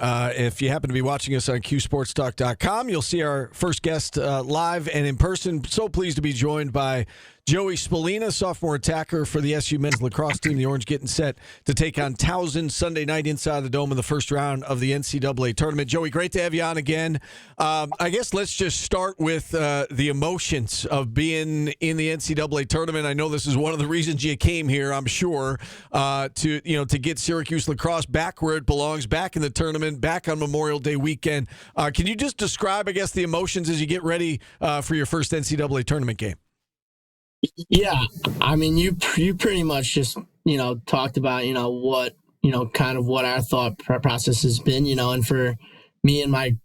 If you happen to be watching us on QSportsTalk.com, you'll see our first guest live and in person. So pleased to be joined by Joey Spallina, sophomore attacker for the SU men's lacrosse team. The Orange getting set to take on Towson Sunday night inside the Dome in the first round of the NCAA tournament. Joey, great to have you on again. I guess let's just start with the emotions of being in the NCAA tournament. I know this is one of the reasons you came here, I'm sure, to get Syracuse lacrosse back where it belongs, back in the tournament, back on Memorial Day weekend. Can you just describe, I guess, the emotions as you get ready for your first NCAA tournament game? Yeah, I mean, you pretty much just, talked about, what, kind of what our thought process has been, and for me and my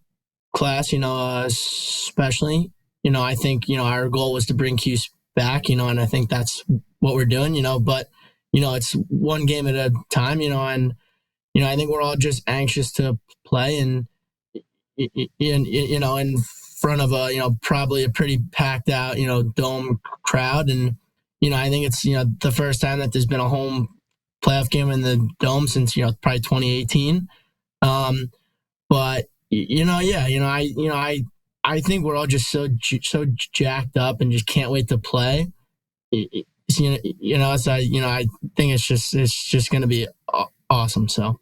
class, especially, I think, our goal was to bring Cuse back, and I think that's what we're doing, but, it's one game at a time, and, I think we're all just anxious to play and, in front of a, probably a pretty packed out, dome crowd. And, I think it's, the first time that there's been a home playoff game in the Dome since, probably 2018. But, I think we're all just so jacked up and just can't wait to play. So, I think it's just going to be awesome. So.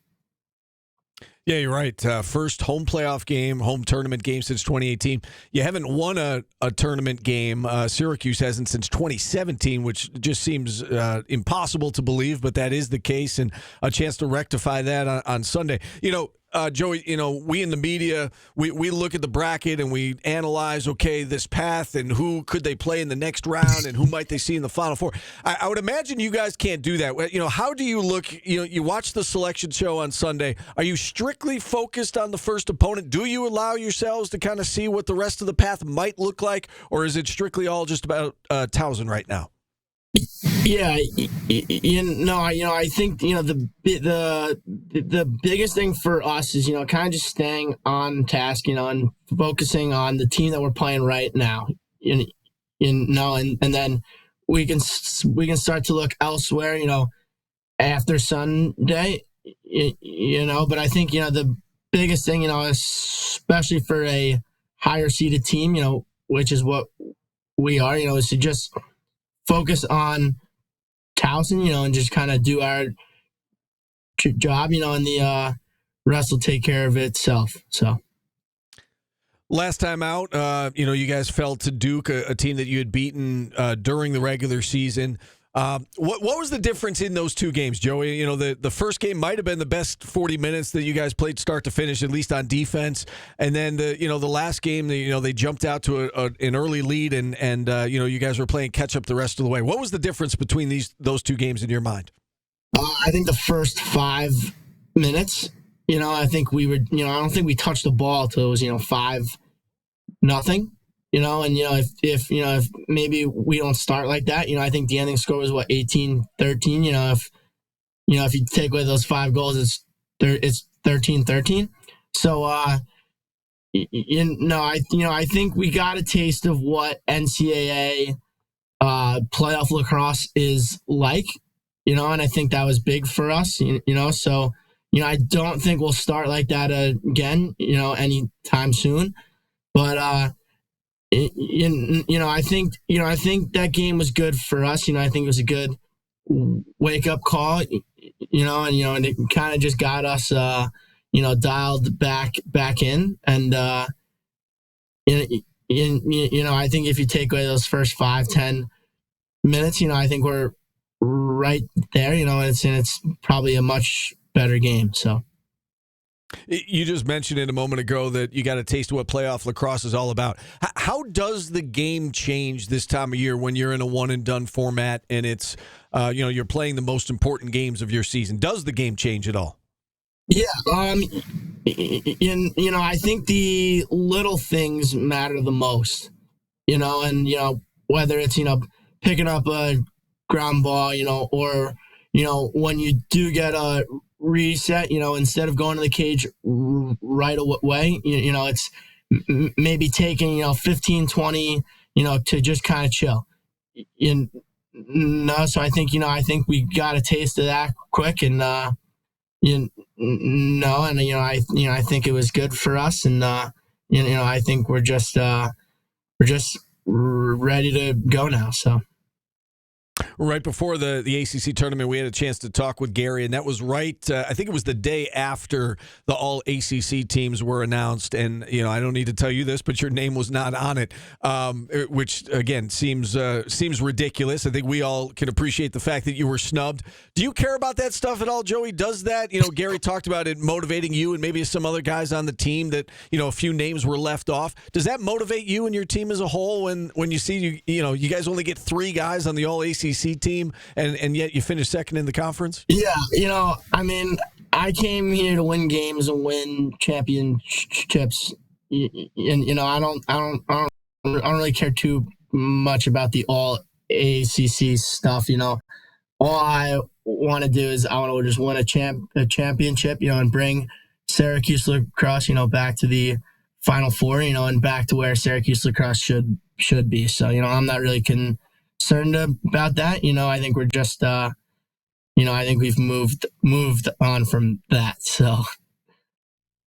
Yeah, you're right. First home playoff game, home tournament game since 2018. You haven't won a tournament game. Syracuse hasn't since 2017, which just seems impossible to believe, but that is the case, and a chance to rectify that on Sunday. Joey, we in the media, we look at the bracket and we analyze, okay, this path and who could they play in the next round and who might they see in the Final Four. I would imagine you guys can't do that. How do you look, you watch the selection show on Sunday. Are you strictly focused on the first opponent? Do you allow yourselves to kind of see what the rest of the path might look like, or is it strictly all just about Towson right now? Yeah, I think the biggest thing for us is kind of just staying on task, and focusing on the team that we're playing right now, and then we can start to look elsewhere, after Sunday, But I think the biggest thing, especially for a higher seeded team, which is what we are, is to just focus on Towson, and just kind of do our job, and the rest will take care of itself. So. Last time out, you guys fell to Duke, a team that you had beaten during the regular season. What was the difference in those two games, Joey? The first game might have been the best 40 minutes that you guys played start to finish, at least on defense. And then the last game, they jumped out to an early lead, and you guys were playing catch up the rest of the way. What was the difference between those two games in your mind? I think the first 5 minutes, I think we were, I don't think we touched the ball till it was 5-0. If maybe we don't start like that, I think the ending score was 18-13. If you take away those 5 goals, it's 13-13. So, I think we got a taste of what NCAA playoff lacrosse is like, and I think that was big for us, So, I don't think we'll start like that again, anytime soon, but. I think that game was good for us. I think it was a good wake up call. And it kind of just got us, dialed back in. And I think if you take away those first 5-10 minutes, I think we're right there. It's probably a much better game. So. You just mentioned it a moment ago that you got a taste of what playoff lacrosse is all about. How does the game change this time of year when you're in a one-and-done format and it's, you're playing the most important games of your season? Does the game change at all? Yeah, I think the little things matter the most, and, whether it's, picking up a ground ball, or, when you do get a reset, instead of going to the cage right away, it's maybe taking, 15, 20, to just kind of chill. So I think, we got a taste of that quick, and no, and I think it was good for us, and I think we're just ready to go now. So. Right before the ACC tournament, we had a chance to talk with Gary, and that was right. I think it was the day after the all ACC teams were announced. And I don't need to tell you this, but your name was not on it, which again seems ridiculous. I think we all can appreciate the fact that you were snubbed. Do you care about that stuff at all, Joey? Does that? Gary talked about it motivating you and maybe some other guys on the team that a few names were left off. Does that motivate you and your team as a whole when you see you guys only get 3 guys on the all ACC team, and yet you finish second in the conference? Yeah, I mean, I came here to win games and win championships, and I don't really care too much about the all ACC stuff. All I want to do is I want to just win a championship, and bring Syracuse lacrosse, back to the Final Four, and back to where Syracuse lacrosse should be. So, I'm not really concerned about that. I think we're just, I think we've moved on from that. So.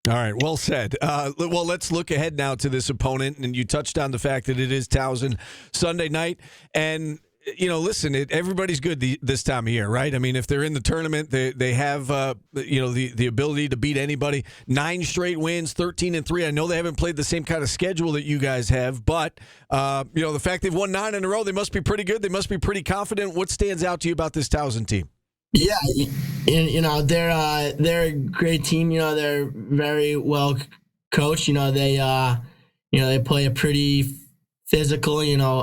All right, well said. Well, let's look ahead now to this opponent, and you touched on the fact that it is Towson Sunday night, and listen, everybody's good this time of year, right? I mean, if they're in the tournament, they have the ability to beat anybody. 9 straight wins, 13-3. I know they haven't played the same kind of schedule that you guys have, but the fact they've won 9 in a row, they must be pretty good. They must be pretty confident. What stands out to you about this Towson team? Yeah, and they're a great team. They're very well coached. They play a pretty physical.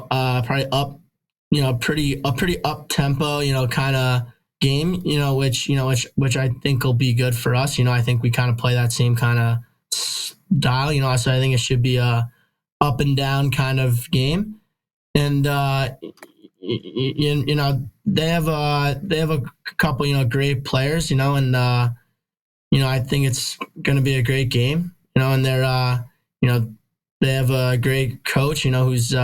Probably up. Pretty up tempo, kind of game, which I think will be good for us. I think we kind of play that same kind of style, so I think it should be a up and down kind of game. And they have a couple, great players, and I think it's going to be a great game, and they're they have a great coach, who's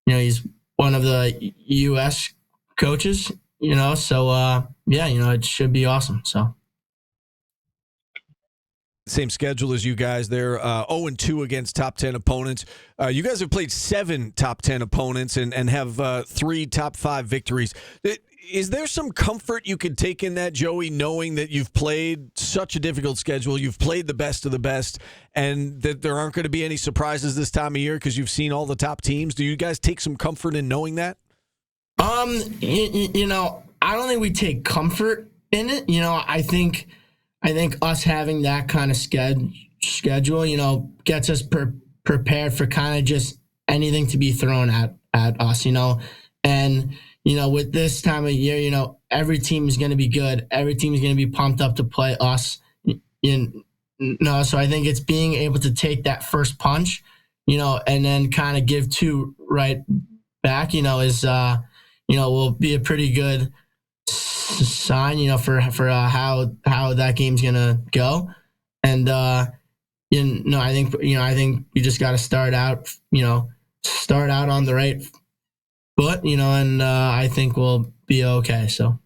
he's one of the U.S. coaches, so it should be awesome. So. Same schedule as you guys. They're 0-2 against top 10 opponents. You guys have played 7 top 10 opponents and have 3 top 5 victories. Is there some comfort you could take in that, Joey, knowing that you've played such a difficult schedule, you've played the best of the best, and that there aren't going to be any surprises this time of year because you've seen all the top teams? Do you guys take some comfort in knowing that? I don't think we take comfort in it. I think us having that kind of schedule, gets us prepared for kind of just anything to be thrown at us, and with this time of year, every team is going to be good. Every team is going to be pumped up to play us. So I think it's being able to take that first punch, and then kind of give 2 right back, is will be a pretty good sign, for how that game's gonna go. And I think we just got to start out on the right foot, and I think we'll be okay. So.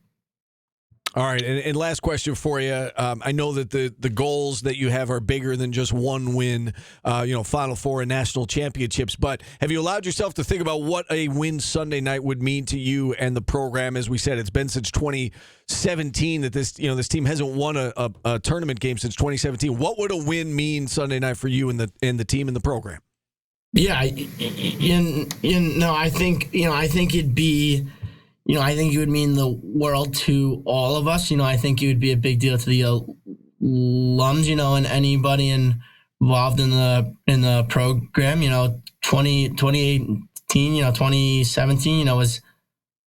All right, and last question for you. I know that the goals that you have are bigger than just one win, Final Four and national championships, but have you allowed yourself to think about what a win Sunday night would mean to you and the program? As we said, it's been since 2017 that this team hasn't won a tournament game since 2017. What would a win mean Sunday night for you and the team and the program? Yeah, I think it'd be. I think it would mean the world to all of us. I think it would be a big deal to the alums, and anybody involved in the program. 2018, 2017, was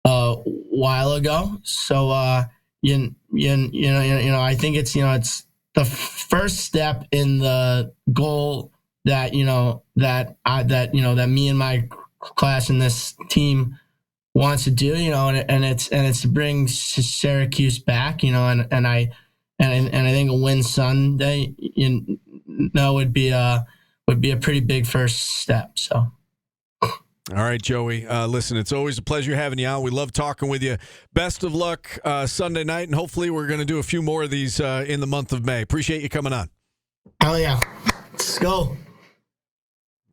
a while ago. So, I think it's it's the first step in the goal that that me and my class and this team wants to do, and it's to bring Syracuse back, and I think a win Sunday, would be a pretty big first step. So. All right, Joey. Listen, it's always a pleasure having you on. We love talking with you. Best of luck Sunday night, and hopefully we're going to do a few more of these in the month of May. Appreciate you coming on. Hell yeah. Let's go.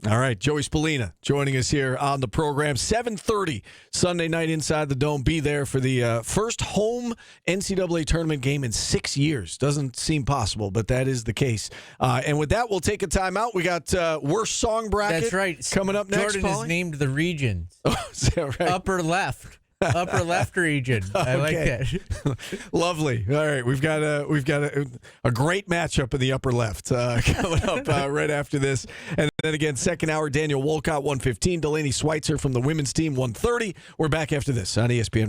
All right, Joey Spallina joining us here on the program. 7:30 Sunday night inside the Dome. Be there for the first home NCAA tournament game in 6 years. Doesn't seem possible, but that is the case. And with that, we'll take a timeout. We got worst song bracket. That's right. Coming up next. Jordan has named the regions. Oh, is that right? Upper left. Upper left region. I like that. Lovely. All right, we've got a great matchup in the upper left coming up right after this, and then again, second hour, Daniel Wolcott 1:15, Delaney Schweitzer from the women's team 1:30. We're back after this on ESPN Radio.